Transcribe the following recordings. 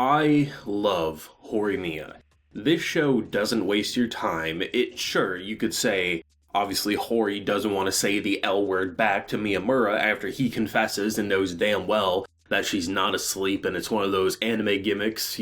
I love Horimiya. This show doesn't waste your time. Sure, you could say, obviously Hori doesn't want to say the L word back to Miyamura after he confesses and knows damn well that she's not asleep, and it's one of those anime gimmicks,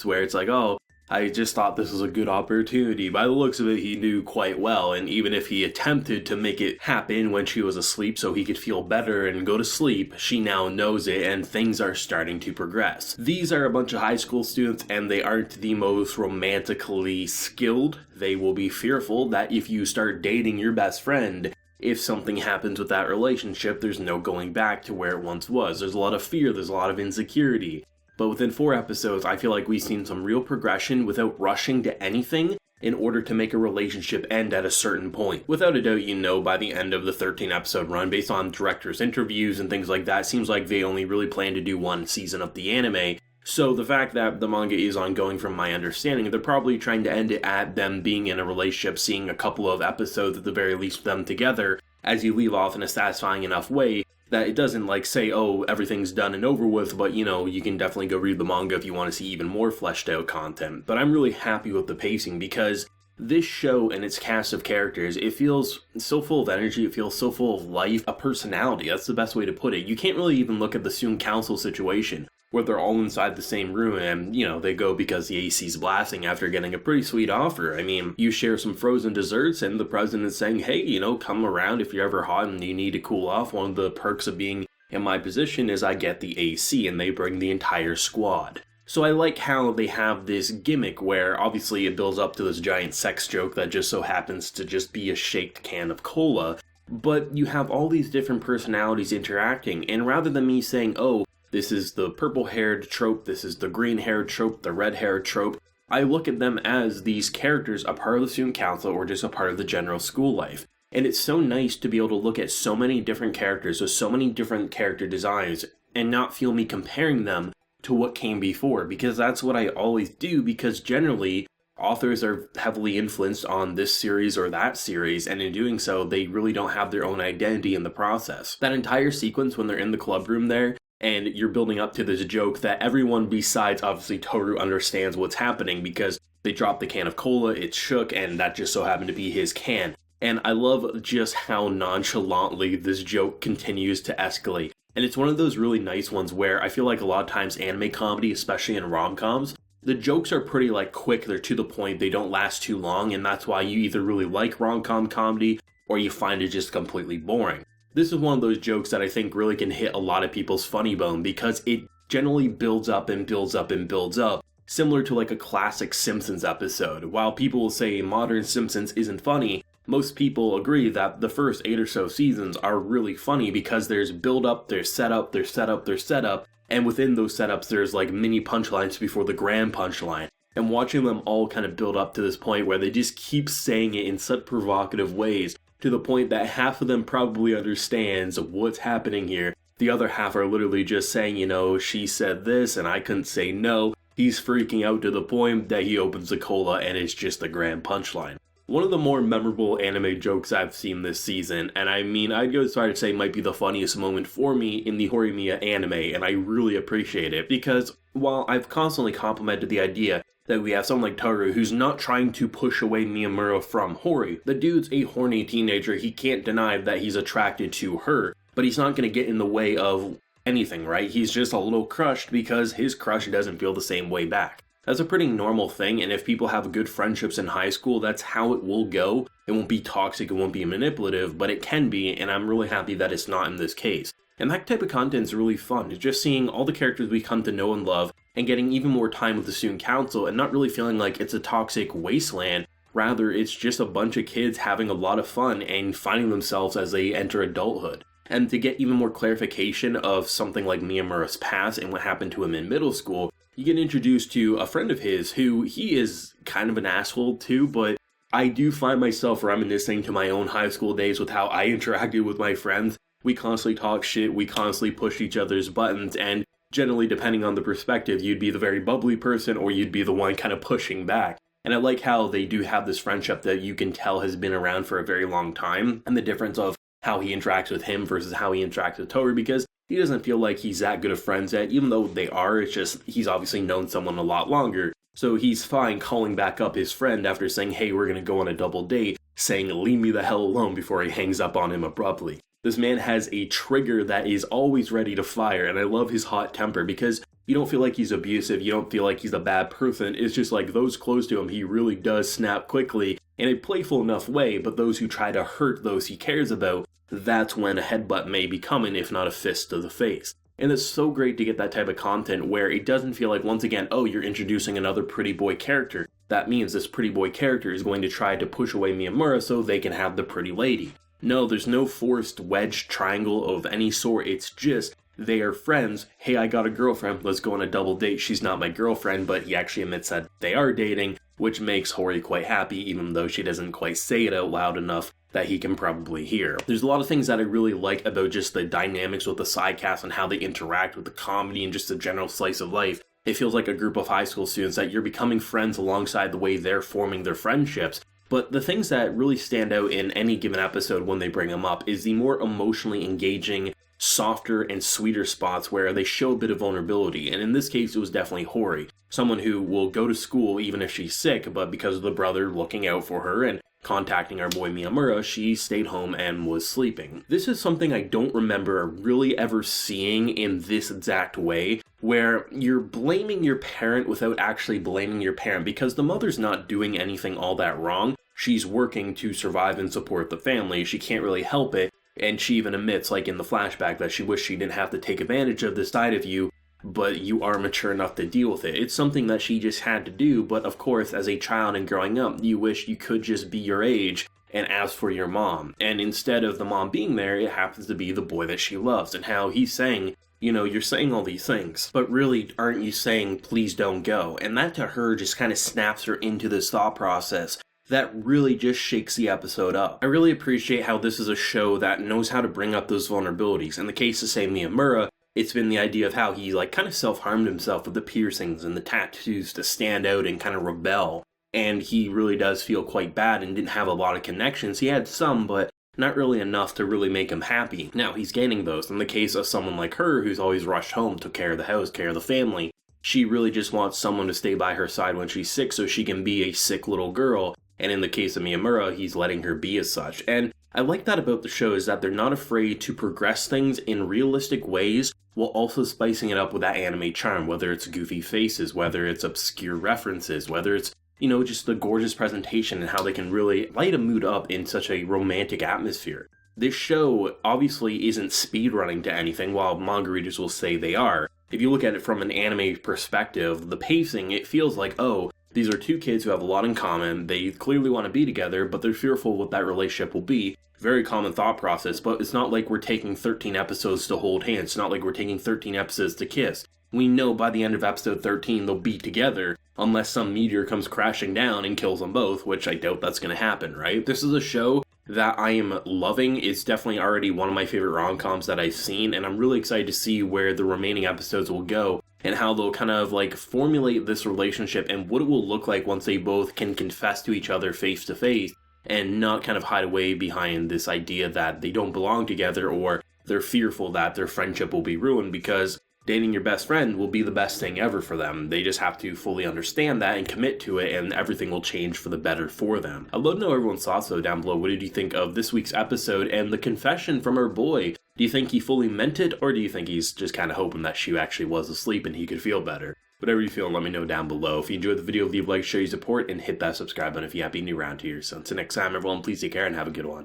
where it's like, oh, I just thought this was a good opportunity. By the looks of it, he knew quite well, and even if he attempted to make it happen when she was asleep so he could feel better and go to sleep, she now knows it, and things are starting to progress. These are a bunch of high school students, and they aren't the most romantically skilled. They will be fearful that if you start dating your best friend, if something happens with that relationship, there's no going back to where it once was. There's a lot of fear, there's a lot of insecurity. But within 4 episodes, I feel like we've seen some real progression without rushing to anything in order to make a relationship end at a certain point. Without a doubt, by the end of the 13 episode run, based on directors' interviews and things like that, it seems like they only really plan to do 1 season of the anime. So the fact that the manga is ongoing, from my understanding, they're probably trying to end it at them being in a relationship, seeing a couple of episodes at the very least of them together, as you leave off in a satisfying enough way that it doesn't say, oh, everything's done and over with, but you can definitely go read the manga if you want to see even more fleshed out content. But I'm really happy with the pacing because this show and its cast of characters, it feels so full of energy, it feels so full of life, a personality, that's the best way to put it. You can't really even look at the student council situation, where they're all inside the same room and, they go because the AC's blasting after getting a pretty sweet offer. I mean, you share some frozen desserts and the president's saying, hey, come around if you're ever hot and you need to cool off. One of the perks of being in my position is I get the AC and they bring the entire squad. So I like how they have this gimmick where obviously it builds up to this giant sex joke that just so happens to just be a shaked can of cola. But you have all these different personalities interacting, and rather than me saying, oh, this is the purple-haired trope, this is the green-haired trope, the red-haired trope, I look at them as these characters, a part of the student council or just a part of the general school life. And it's so nice to be able to look at so many different characters with so many different character designs and not feel me comparing them to what came before, because that's what I always do, because generally authors are heavily influenced on this series or that series, and in doing so, they really don't have their own identity in the process. That entire sequence when they're in the club room there, and you're building up to this joke that everyone besides obviously Toru understands what's happening because they dropped the can of cola, it shook, and that just so happened to be his can. And I love just how nonchalantly this joke continues to escalate. And it's one of those really nice ones where I feel like a lot of times anime comedy, especially in rom-coms, the jokes are pretty quick, they're to the point, they don't last too long, and that's why you either really like rom-com comedy or you find it just completely boring. This is one of those jokes that I think really can hit a lot of people's funny bone because it generally builds up and builds up and builds up, similar to a classic Simpsons episode. While people will say modern Simpsons isn't funny, most people agree that the first 8 or so seasons are really funny because there's build up, there's setup, there's setup, there's setup, and within those setups there's mini punchlines before the grand punchline. And watching them all kind of build up to this point where they just keep saying it in such provocative ways, to the point that half of them probably understands what's happening here. The other half are literally just saying, she said this and I couldn't say no. He's freaking out to the point that he opens the cola and it's just the grand punchline. One of the more memorable anime jokes I've seen this season, and I mean, I'd go as far to say might be the funniest moment for me in the Horimiya anime, and I really appreciate it, because while I've constantly complimented the idea that we have someone like Toru who's not trying to push away Miyamura from Hori, the dude's a horny teenager, he can't deny that he's attracted to her, but he's not going to get in the way of anything, right? He's just a little crushed because his crush doesn't feel the same way back. That's a pretty normal thing, and if people have good friendships in high school, that's how it will go. It won't be toxic, it won't be manipulative, but it can be, and I'm really happy that it's not in this case. And that type of content is really fun. It's just seeing all the characters we come to know and love, and getting even more time with the student council, and not really feeling like it's a toxic wasteland. Rather, it's just a bunch of kids having a lot of fun and finding themselves as they enter adulthood. And to get even more clarification of something like Miyamura's past and what happened to him in middle school, you get introduced to a friend of his who he is kind of an asshole too, but I do find myself reminiscing to my own high school days with how I interacted with my friends. We constantly talk shit, we constantly push each other's buttons, and generally, depending on the perspective, you'd be the very bubbly person or you'd be the one kind of pushing back. And I like how they do have this friendship that you can tell has been around for a very long time, and the difference of how he interacts with him versus how he interacts with Toru, because he doesn't feel like he's that good of friends yet, even though they are. It's just he's obviously known someone a lot longer. So he's fine calling back up his friend after saying, hey, we're gonna go on a double date, saying, leave me the hell alone before he hangs up on him abruptly. This man has a trigger that is always ready to fire, and I love his hot temper because you don't feel like he's abusive, you don't feel like he's a bad person. It's just like those close to him, he really does snap quickly in a playful enough way, but those who try to hurt those he cares about, that's when a headbutt may be coming, if not a fist to the face. And it's so great to get that type of content where it doesn't feel like, once again, oh, you're introducing another pretty boy character. That means this pretty boy character is going to try to push away Miyamura so they can have the pretty lady. No, there's no forced wedge triangle of any sort. It's just, they are friends. Hey, I got a girlfriend. Let's go on a double date. She's not my girlfriend, but he actually admits that they are dating, which makes Hori quite happy, even though she doesn't quite say it out loud enough that he can probably hear. There's a lot of things that I really like about just the dynamics with the side cast and how they interact with the comedy and just the general slice of life. It feels like a group of high school students that you're becoming friends alongside the way they're forming their friendships. But the things that really stand out in any given episode when they bring them up is the more emotionally engaging, softer and sweeter spots where they show a bit of vulnerability. And in this case, it was definitely Hori, someone who will go to school even if she's sick, but because of the brother looking out for her and contacting our boy Miyamura, she stayed home and was sleeping. This is something I don't remember really ever seeing in this exact way, where you're blaming your parent without actually blaming your parent, because the mother's not doing anything all that wrong. She's working to survive and support the family. She can't really help it, and she even admits, like in the flashback, that she wished she didn't have to take advantage of this side of you, but you are mature enough to deal with it. It's something that she just had to do, but of course, as a child and growing up, you wish you could just be your age and ask for your mom. And instead of the mom being there, it happens to be the boy that she loves, and how he's saying, you know, you're saying all these things, but really, aren't you saying, please don't go? And that to her just kind of snaps her into this thought process that really just shakes the episode up. I really appreciate how this is a show that knows how to bring up those vulnerabilities. In the case of, say, Miyamura, it's been the idea of how he kind of self-harmed himself with the piercings and the tattoos to stand out and kind of rebel. And he really does feel quite bad and didn't have a lot of connections. He had some, but not really enough to really make him happy. Now he's gaining those. In the case of someone like her, who's always rushed home, took care of the house, care of the family, she really just wants someone to stay by her side when she's sick so she can be a sick little girl. And in the case of Miyamura, he's letting her be as such. And I like that about the show, is that they're not afraid to progress things in realistic ways while also spicing it up with that anime charm, whether it's goofy faces, whether it's obscure references, whether it's, you know, just the gorgeous presentation and how they can really light a mood up in such a romantic atmosphere. This show obviously isn't speedrunning to anything, while manga readers will say they are. If you look at it from an anime perspective, the pacing, it feels like, oh, these are two kids who have a lot in common, they clearly want to be together, but they're fearful what that relationship will be. Very common thought process, but it's not like we're taking 13 episodes to hold hands, it's not like we're taking 13 episodes to kiss. We know by the end of episode 13 they'll be together, unless some meteor comes crashing down and kills them both, which I doubt that's going to happen, right? This is a show that I am loving. It's definitely already one of my favorite rom-coms that I've seen, and I'm really excited to see where the remaining episodes will go, and how they'll kind of formulate this relationship and what it will look like once they both can confess to each other face to face and not kind of hide away behind this idea that they don't belong together or they're fearful that their friendship will be ruined, because dating your best friend will be the best thing ever for them. They just have to fully understand that and commit to it, and everything will change for the better for them. I'd love to know everyone's thoughts though down below. What did you think of this week's episode and the confession from our boy? Do you think he fully meant it, or do you think he's just kind of hoping that she actually was asleep and he could feel better? Whatever you feel, let me know down below. If you enjoyed the video, leave a like, show your support, and hit that subscribe button if you happen to be new around here. So until next time, everyone, please take care and have a good one.